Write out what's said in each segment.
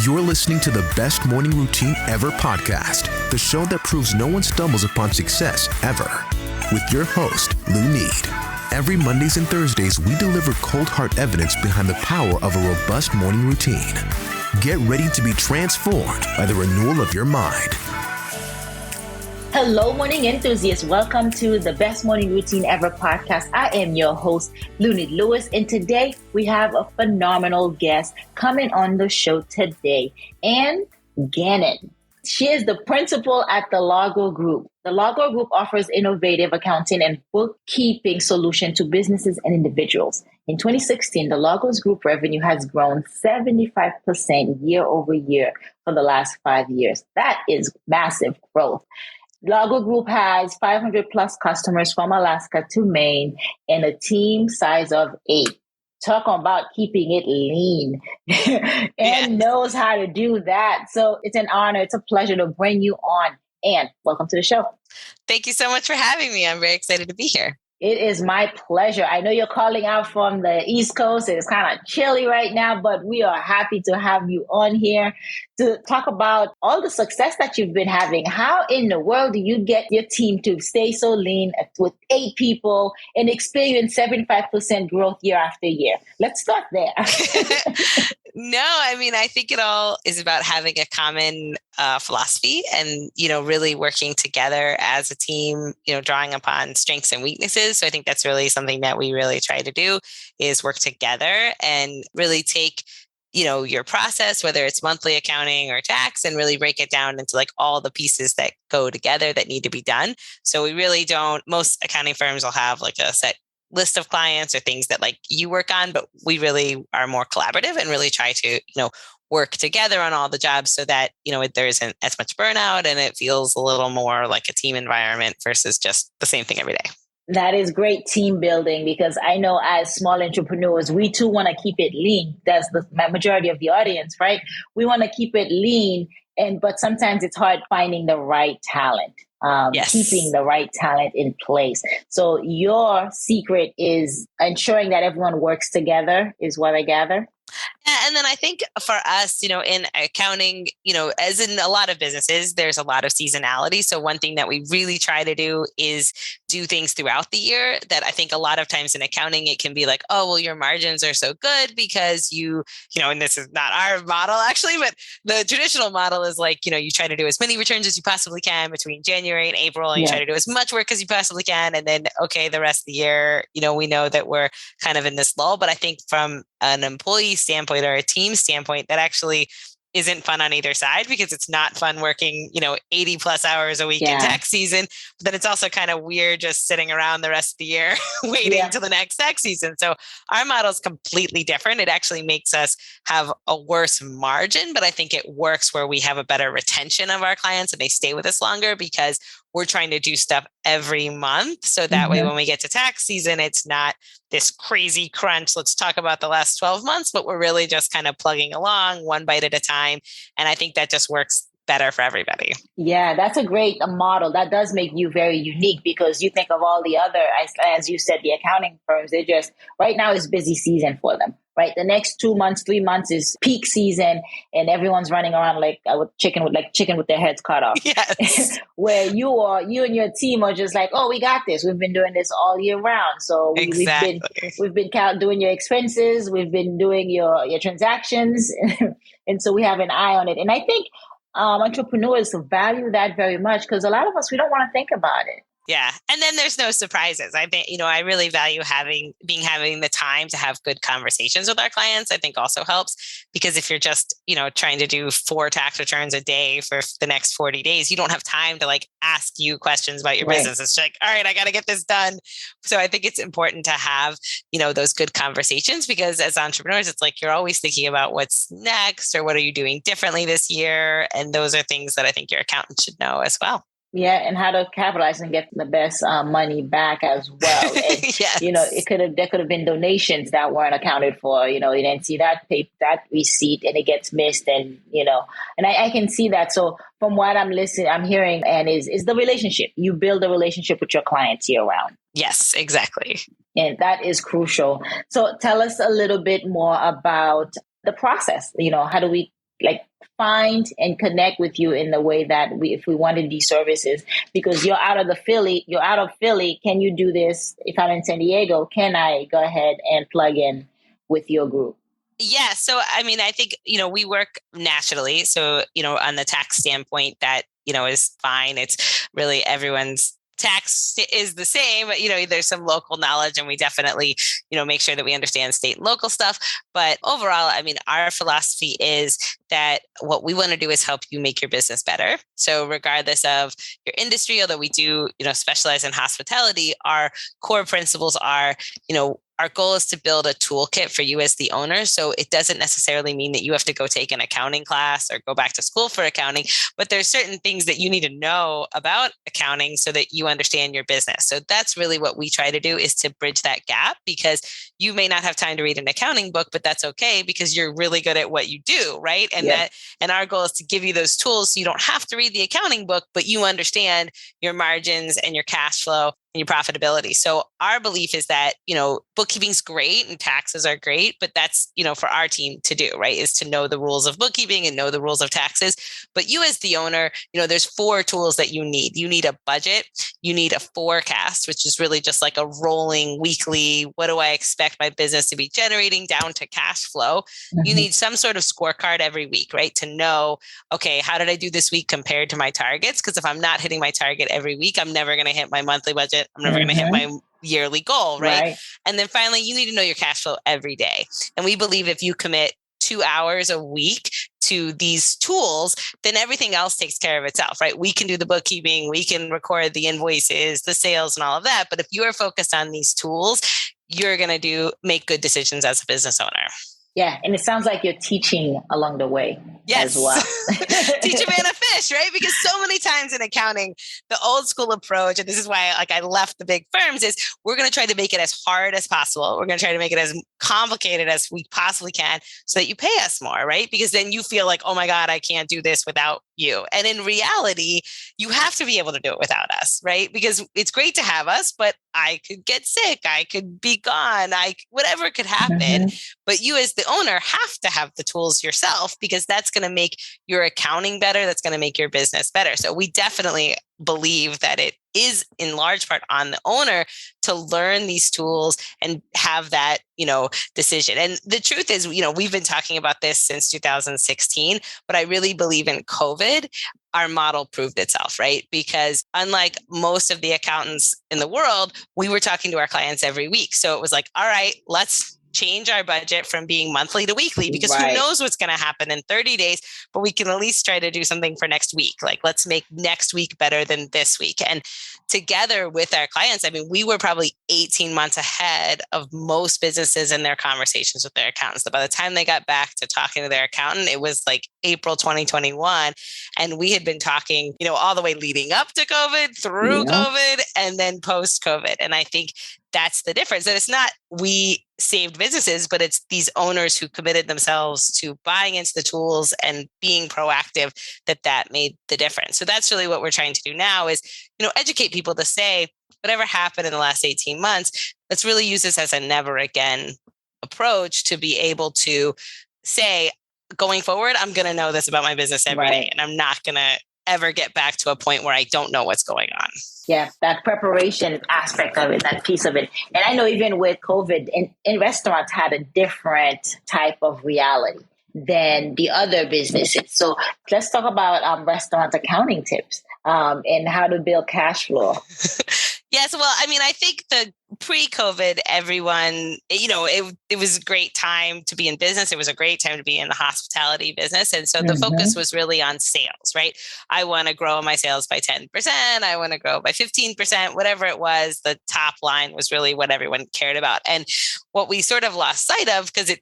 You're listening to the Best Morning Routine Ever podcast, the show that proves no one stumbles upon success ever. With your host, Lou Need. Every Mondays and Thursdays, we deliver cold hard evidence behind the power of a robust morning routine. Get ready to be transformed by the renewal of your mind. Hello, morning enthusiasts. Welcome to the Best Morning Routine Ever podcast. I am your host, Looney Lewis, and today we have a phenomenal guest coming on the show today, Ann Gannon. She is the principal at the Largo Group. The Largo Group offers innovative accounting and bookkeeping solutions to businesses and individuals. In 2016, the Largo's Group revenue has grown 75% year over year for the last 5 years. That is massive growth. Largo Group has 500 plus customers from Alaska to Maine and a team size of 8. Talk about keeping it lean and knows how to do that. So it's an honor. It's a pleasure to bring you on. Ann, welcome to the show. Thank you so much for having me. I'm very excited to be here. It is my pleasure. I know you're calling out from the East Coast. It's kind of chilly right now, but we are happy to have you on here to talk about all the success that you've been having. How in the world do you get your team to stay so lean with 8 people and experience 75% growth year after year? Let's start there. No, I think it all is about having a common philosophy and, really working together as a team, drawing upon strengths and weaknesses. So I think that's really something that we really try to do is work together and really take, your process, whether it's monthly accounting or tax, and really break it down into like all the pieces that go together that need to be done. So we really don't, most accounting firms will have like a set list of clients or things that like you work on, but we really are more collaborative and really try to, work together on all the jobs so that, there isn't as much burnout and it feels a little more like a team environment versus just the same thing every day. That is great team building because I know as small entrepreneurs, we too want to keep it lean. That's the majority of the audience, right? We want to keep it lean, but sometimes it's hard finding the right talent. Keeping the right talent in place. So your secret is ensuring that everyone works together is what I gather. And then I think for us, in accounting, as in a lot of businesses, there's a lot of seasonality. So one thing that we really try to do is do things throughout the year that I think a lot of times in accounting, it can be like, oh, well, your margins are so good because and this is not our model actually, but the traditional model is like, you try to do as many returns as you possibly can between January and April, and you try to do as much work as you possibly can. And then, okay, the rest of the year, we know that we're kind of in this lull. But I think from an employee standpoint or a team standpoint, that actually isn't fun on either side because it's not fun working, 80 plus hours a week in tax season, but then it's also kind of weird just sitting around the rest of the year waiting till the next tax season. So our model is completely different. It actually makes us have a worse margin, but I think it works where we have a better retention of our clients and they stay with us longer because we're trying to do stuff every month. So that way, when we get to tax season, it's not this crazy crunch. Let's talk about the last 12 months, but we're really just kind of plugging along one bite at a time. And I think that just works better for everybody. Yeah, that's a great model. That does make you very unique because you think of all the other, as you said, the accounting firms, they just, right now is busy season for them, right? The next 2 months, 3 months is peak season and everyone's running around like chicken with their heads cut off. Yes. Where you and your team are just like, oh, we got this. We've been doing this all year round. So we've been doing your expenses. We've been doing your transactions. And so we have an eye on it. And I think entrepreneurs value that very much because a lot of us, we don't want to think about it. Yeah. And then there's no surprises. I think, I really value having the time to have good conversations with our clients. I think also helps because if you're just, trying to do 4 tax returns a day for the next 40 days, you don't have time to like ask you questions about your business. It's like, all right, I got to get this done. So I think it's important to have, those good conversations because as entrepreneurs, it's like, you're always thinking about what's next or what are you doing differently this year? And those are things that I think your accountant should know as well. Yeah, and how to capitalize and get the best money back as well. And, yes. There could have been donations that weren't accounted for. You didn't see that receipt, and it gets missed, and and I can see that. So from what I'm hearing, and is the relationship. You build a relationship with your clients year round. Yes, exactly. And that is crucial. So tell us a little bit more about the process. How do we like find and connect with you in the way that if we wanted these services, because you're out of Philly. Can you do this? If I'm in San Diego, can I go ahead and plug in with your group? Yeah. So, I mean, I think, we work nationally. So, on the tax standpoint, that, is fine. It's really everyone's tax is the same, but, there's some local knowledge, and we definitely, make sure that we understand state and local stuff. But overall, I mean, our philosophy is that what we want to do is help you make your business better. So regardless of your industry, although we do, specialize in hospitality, our core principles are, our goal is to build a toolkit for you as the owner. So it doesn't necessarily mean that you have to go take an accounting class or go back to school for accounting, but there's certain things that you need to know about accounting so that you understand your business. So that's really what we try to do, is to bridge that gap, because you may not have time to read an accounting book, but that's okay because you're really good at what you do, right? And and our goal is to give you those tools so you don't have to read the accounting book, but you understand your margins and your cash flow and your profitability. So our belief is that, bookkeeping's great and taxes are great, but that's, for our team to do, right, is to know the rules of bookkeeping and know the rules of taxes. But you as the owner, there's 4 tools that you need. You need a budget, you need a forecast, which is really just like a rolling weekly, what do I expect my business to be generating, down to cash flow. Mm-hmm. You need some sort of scorecard every week, right, to know, okay, how did I do this week compared to my targets? Because if I'm not hitting my target every week, I'm never going to hit my monthly budget. I'm never going to hit my yearly goal, right? And then finally, you need to know your cash flow every day. And we believe if you commit 2 hours a week to these tools, then everything else takes care of itself, right? We can do the bookkeeping, we can record the invoices, the sales and all of that. But if you are focused on these tools, you're going to make good decisions as a business owner. Yeah. And it sounds like you're teaching along the way as well. Teach a man a fish, right? Because so many times in accounting, the old school approach, and this is why I left the big firms, is we're going to try to make it as hard as possible. We're going to try to make it as complicated as we possibly can so that you pay us more, right? Because then you feel like, oh my God, I can't do this without you. And in reality, you have to be able to do it without us, right? Because it's great to have us, but I could get sick, I could be gone, whatever could happen. Mm-hmm. But you as the owner have to have the tools yourself, because that's going to make your accounting better. That's going to make your business better. So we definitely believe that it is in large part on the owner to learn these tools and have that, decision. And the truth is, we've been talking about this since 2016, but I really believe in COVID, our model proved itself, right? Because unlike most of the accountants in the world, we were talking to our clients every week. So it was like, all right, let's change our budget from being monthly to weekly, because who knows what's going to happen in 30 days, but we can at least try to do something for next week. Like, let's make next week better than this week. And together with our clients, I mean, we were probably 18 months ahead of most businesses in their conversations with their accountants. So by the time they got back to talking to their accountant, it was like April 2021. And we had been talking, all the way leading up to COVID, through COVID, and then post COVID. And I think that's the difference. And it's not we saved businesses, but it's these owners who committed themselves to buying into the tools and being proactive that made the difference. So that's really what we're trying to do now is, educate people to say, whatever happened in the last 18 months, let's really use this as a never again approach to be able to say, going forward, I'm going to know this about my business every day, and I'm not going to ever get back to a point where I don't know what's going on. Yeah, that preparation aspect of it, that piece of it. And I know even with COVID, in restaurants had a different type of reality than the other businesses. So let's talk about restaurant accounting tips and how to build cash flow. Yes. Well, I mean, I think the pre-COVID, everyone, it was a great time to be in business. It was a great time to be in the hospitality business. And so the focus was really on sales, right? I want to grow my sales by 10%. I want to grow by 15%, whatever it was. The top line was really what everyone cared about. And what we sort of lost sight of, because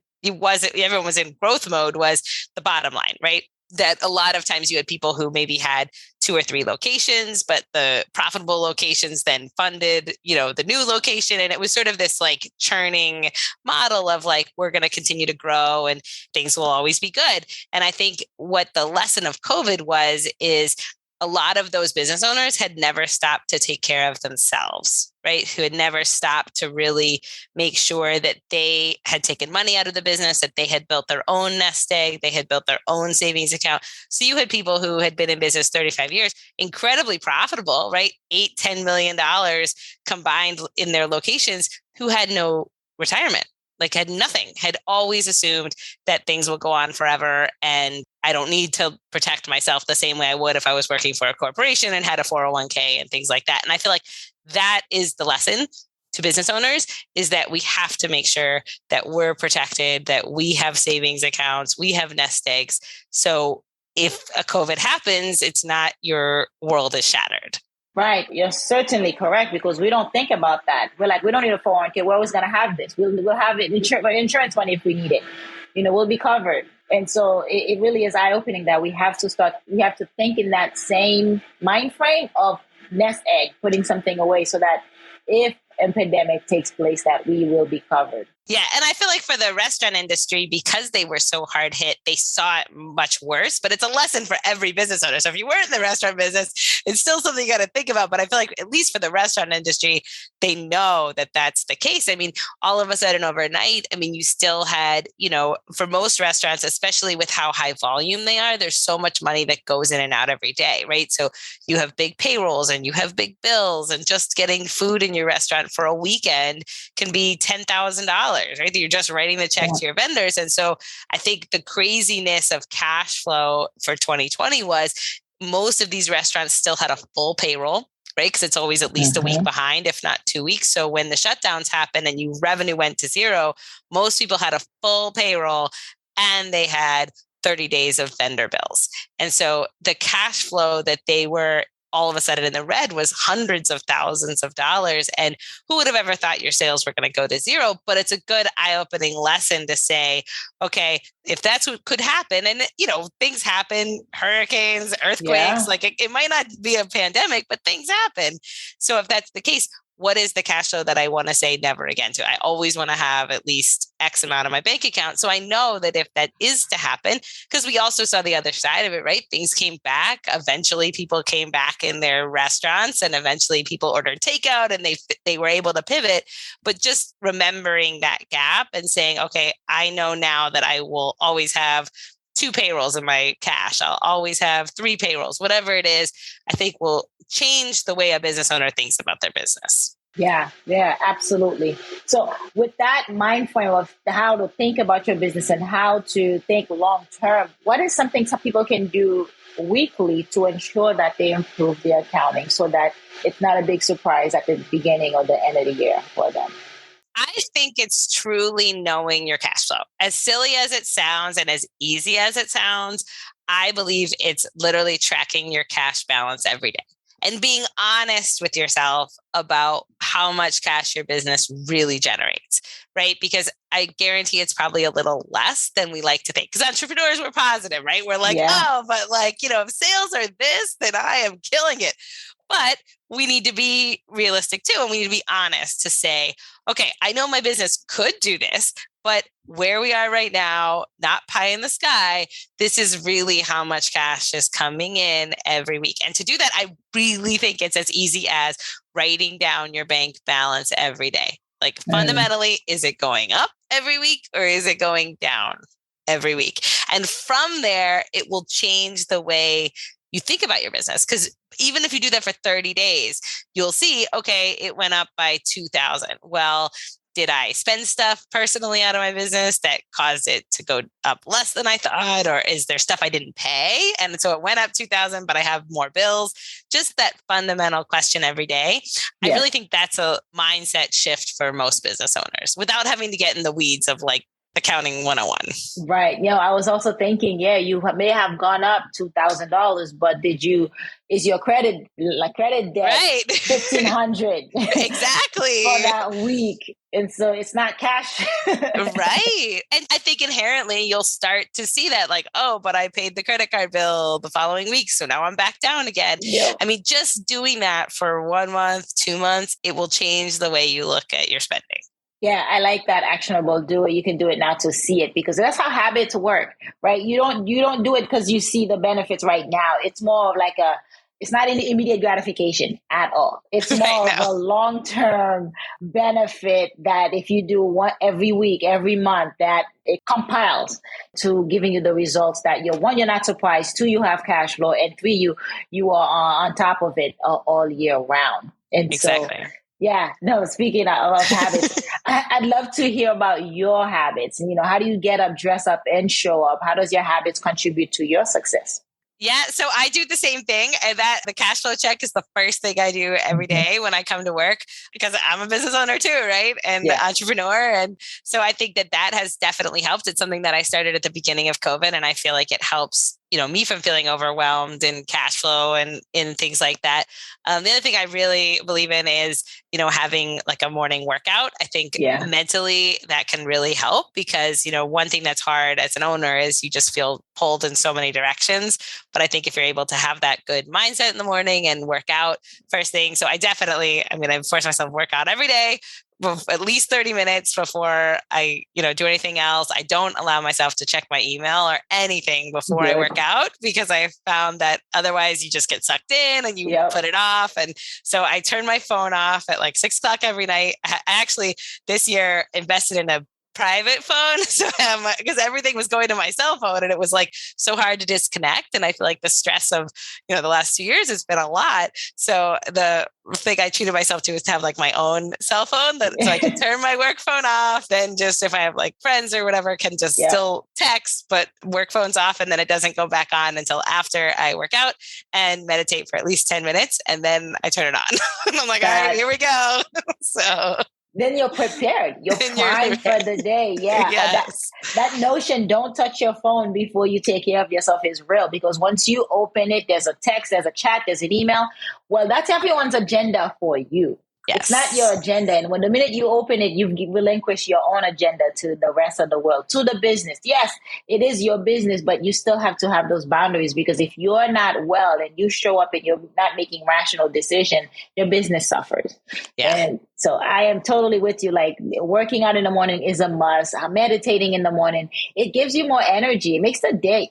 everyone was in growth mode, was the bottom line, right? That a lot of times you had people who maybe had 2 or 3 locations, but the profitable locations then funded, the new location. And it was sort of this like churning model of like, we're going to continue to grow and things will always be good. And I think what the lesson of COVID is a lot of those business owners had never stopped to take care of themselves, right? Who had never stopped to really make sure that they had taken money out of the business, that they had built their own nest egg, they had built their own savings account. So you had people who had been in business 35 years, incredibly profitable, right? $8-10 million combined in their locations, who had no retirement, like had nothing, had always assumed that things will go on forever. And I don't need to protect myself the same way I would if I was working for a corporation and had a 401k and things like that. And I feel like that is the lesson to business owners, is that we have to make sure that we're protected, that we have savings accounts, we have nest eggs. So if a COVID happens, it's not your world is shattered. Right. You're certainly correct, because we don't think about that. We're like, we don't need a 401k. We're always going to have this. We'll have it insurance money if we need it. We'll be covered. And so it really is eye-opening that we have to think in that same mind frame of nest egg, putting something away so that if a pandemic takes place, that we will be covered. Yeah. And I feel like for the restaurant industry, because they were so hard hit, they saw it much worse, but it's a lesson for every business owner. So if you weren't in the restaurant business, it's still something you got to think about. But I feel like at least for the restaurant industry, they know that that's the case. I mean, all of a sudden overnight, you still had, for most restaurants, especially with how high volume they are, there's so much money that goes in and out every day, right? So you have big payrolls and you have big bills, and just getting food in your restaurant for a weekend can be $10,000. Right? You're just writing the check to your vendors. And so I think the craziness of cash flow for 2020 was most of these restaurants still had a full payroll, right? Because it's always at least a week behind, if not 2 weeks. So when the shutdowns happened and revenue went to zero, most people had a full payroll and they had 30 days of vendor bills. And so the cash flow that they were all of a sudden in the red was hundreds of thousands of dollars. And who would have ever thought your sales were going to go to zero? But it's a good eye-opening lesson to say, okay, if that's what could happen, and things happen, hurricanes, earthquakes, like it might not be a pandemic, but things happen. So if that's the case, what is the cash flow that I want to say never again to? I always want to have at least X amount of my bank account. So I know that if that is to happen, because we also saw the other side of it, right? Things came back. Eventually people came back in their restaurants, and eventually people ordered takeout and they were able to pivot. But just remembering that gap and saying, okay, I know now that I will always have 2 payrolls in my cash. I'll always have 3 payrolls, whatever it is, I think will change the way a business owner thinks about their business. Yeah, absolutely. So with that mind frame of how to think about your business and how to think long term, what is something some people can do weekly to ensure that they improve their accounting so that it's not a big surprise at the beginning or the end of the year for them? I think it's truly knowing your cash flow. As silly as it sounds and as easy as it sounds, I believe it's literally tracking your cash balance every day and being honest with yourself about how much cash your business really generates, right? Because I guarantee it's probably a little less than we like to think. Because entrepreneurs, we're positive, right? We're like, but if sales are this, then I am killing it. But we need to be realistic too. And we need to be honest to say, okay, I know my business could do this, but where we are right now, not pie in the sky, this is really how much cash is coming in every week. And to do that, I really think it's as easy as writing down your bank balance every day. Like fundamentally, is it going up every week or is it going down every week? And from there, it will change the way you think about your business. Because even if you do that for 30 days, you'll see, okay, it went up by 2,000. Well, did I spend stuff personally out of my business that caused it to go up less than I thought? Or is there stuff I didn't pay? And so it went up 2,000, but I have more bills. Just that fundamental question every day. I really think that's a mindset shift for most business owners without having to get in the weeds of like accounting 101. Right. I was also thinking, you may have gone up $2,000, but is your credit debt right. $1,500 exactly for that week? And so it's not cash. Right. And I think inherently you'll start to see that like, oh, but I paid the credit card bill the following week. So now I'm back down again. Yep. I mean, just doing that for 1 month, 2 months, it will change the way you look at your spending. Yeah, I like that actionable. Do it. You can do it now to see it, because that's how habits work, right? You don't do it because you see the benefits right now. It's more of like it's not any immediate gratification at all. It's more of a long-term benefit that if you do one every week, every month, that it compiles to giving you the results that you're not surprised, two, you have cash flow, and three, you are on top of it all year round. And exactly. So, yeah, no, speaking of habits, I'd love to hear about your habits. How do you get up, dress up, and show up? How does your habits contribute to your success? Yeah, so I do the same thing. And that the cash flow check is the first thing I do every day when I come to work, because I'm a business owner too, right? And entrepreneur. And so I think that has definitely helped. It's something that I started at the beginning of COVID, and I feel like it helps, me from feeling overwhelmed in cash flow and in things like that. The other thing I really believe in is, having like a morning workout. I think mentally that can really help, because, one thing that's hard as an owner is you just feel pulled in so many directions. But I think if you're able to have that good mindset in the morning and work out first thing. So I'm going to force myself to work out every day, at least 30 minutes before I, do anything else. I don't allow myself to check my email or anything before I work out, because I found that otherwise you just get sucked in and you put it off. And so I turn my phone off at like 6:00 every night. I actually this year invested in a private phone. So because everything was going to my cell phone, and it was like so hard to disconnect. And I feel like the stress of, the last 2 years has been a lot. So the thing I treated myself to is to have like my own cell phone so I can turn my work phone off. Then just if I have like friends or whatever, can just still text, but work phone's off. And then it doesn't go back on until after I work out and meditate for at least 10 minutes. And then I turn it on. And I'm like, all right, here we go. So then you're prepared. You're primed for the day. Yeah. Yes. That notion, don't touch your phone before you take care of yourself, is real, because once you open it, there's a text, there's a chat, there's an email. Well, that's everyone's agenda for you. Yes. It's not your agenda. And when the minute you open it, you relinquish your own agenda to the rest of the world, to the business. Yes, it is your business, but you still have to have those boundaries, because if you're not well and you show up and you're not making rational decision, your business suffers. Yeah. And so I am totally with you. Like, working out in the morning is a must. Meditating in the morning, it gives you more energy. It makes the day,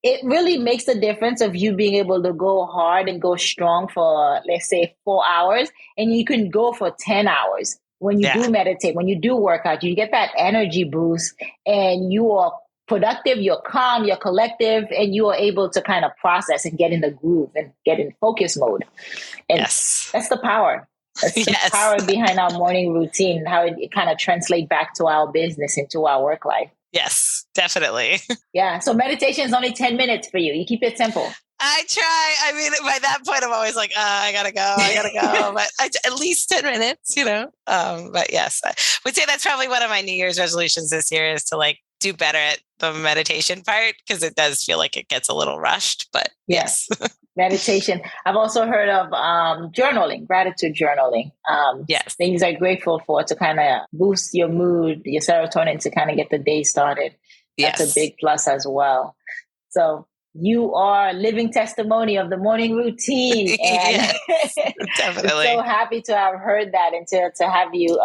it really makes a difference of you being able to go hard and go strong for, let's say, 4 hours, and you can go for 10 hours. When you do meditate, when you do work out, you get that energy boost, and you are productive, you're calm, you're collective, and you are able to kind of process and get in the groove and get in focus mode. And that's the power. That's the power behind our morning routine, how it kind of translates back to our business and to our work life. Yes, definitely. Yeah. So meditation is only 10 minutes for you. You keep it simple. I try. I mean, by that point, I'm always like, I gotta go. But at least 10 minutes, But yes, I would say that's probably one of my New Year's resolutions this year, is to do better at the meditation part, because it does feel like it gets a little rushed. But yes. Meditation. I've also heard of journaling, gratitude journaling. Things I'm grateful for to kind of boost your mood, your serotonin, to kind of get the day started. That's a big plus as well. So you are a living testimony of the morning routine. And definitely. So happy to have heard that, and to have you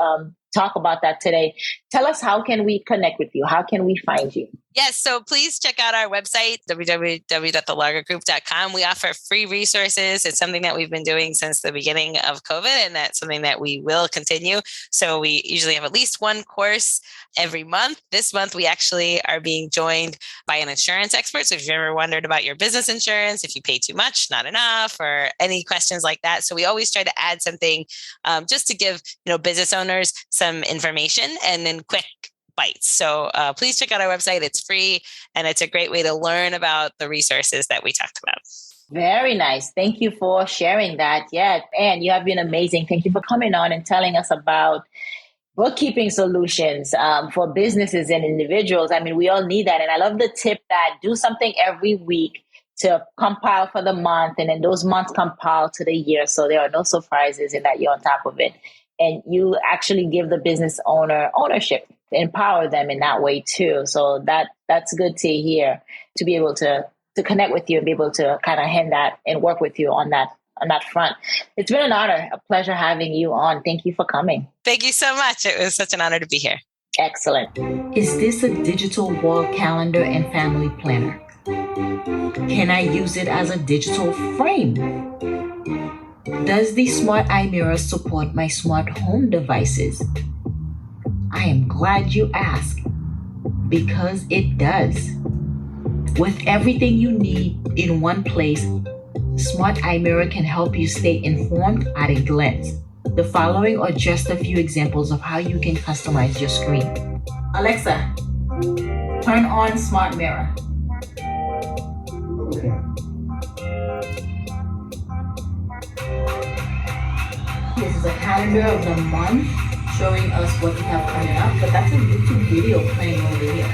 talk about that today. Tell us, how can we connect with you? How can we find you? Yes. So please check out our website, www.thelargogroup.com. We offer free resources. It's something that we've been doing since the beginning of COVID, and that's something that we will continue. So we usually have at least one course every month. This month, we actually are being joined by an insurance expert. So if you've ever wondered about your business insurance, if you pay too much, not enough, or any questions like that. So we always try to add something just to give, business owners some information and then quick bites. So please check out our website. It's free, and it's a great way to learn about the resources that we talked about. Very nice. Thank you for sharing that. Yeah. And you have been amazing. Thank you for coming on and telling us about bookkeeping solutions for businesses and individuals. I mean, we all need that. And I love the tip that do something every week to compile for the month, and then those months compile to the year. So there are no surprises, and that you're on top of it. And you actually give the business owner ownership, empower them in that way too. So that's good to hear, to be able to connect with you and be able to kind of hand that and work with you on that front. It's been an honor, a pleasure having you on. Thank you for coming. Thank you so much. It was such an honor to be here. Excellent. Is this a digital wall calendar and family planner? Can I use it as a digital frame? Does the smart eye mirror support my smart home devices? I am glad you asked, because it does. With everything you need in one place, Smart Eye Mirror can help you stay informed at a glance. The following are just a few examples of how you can customize your screen. Alexa, turn on Smart Mirror. Okay. This is a calendar of the month showing us what we have coming up, but that's a YouTube video playing over here.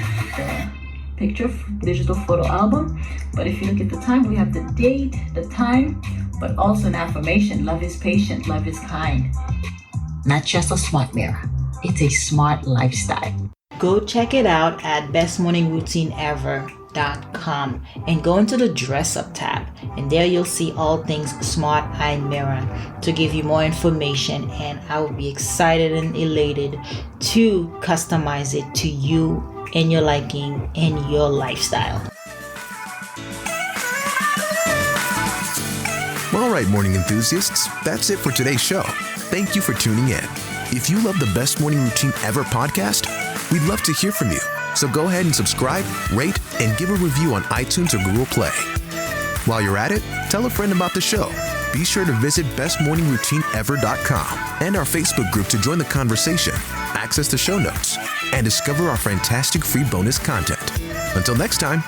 Picture digital photo album, but if you look at the time, we have the date, the time, but also an affirmation: love is patient, love is kind. Not just a smart mirror, it's a smart lifestyle. Go check it out at bestmorningroutineever.com and go into the dress up tab, and there you'll see all things Smart Eye Mirror to give you more information, and I will be excited and elated to customize it to you and your liking and your lifestyle. All right, morning enthusiasts, that's it for today's show. Thank you for tuning in. If you love the Best Morning Routine Ever podcast, we'd love to hear from you. So go ahead and subscribe, rate, and give a review on iTunes or Google Play. While you're at it, tell a friend about the show. Be sure to visit bestmorningroutineever.com and our Facebook group to join the conversation, access the show notes, and discover our fantastic free bonus content. Until next time,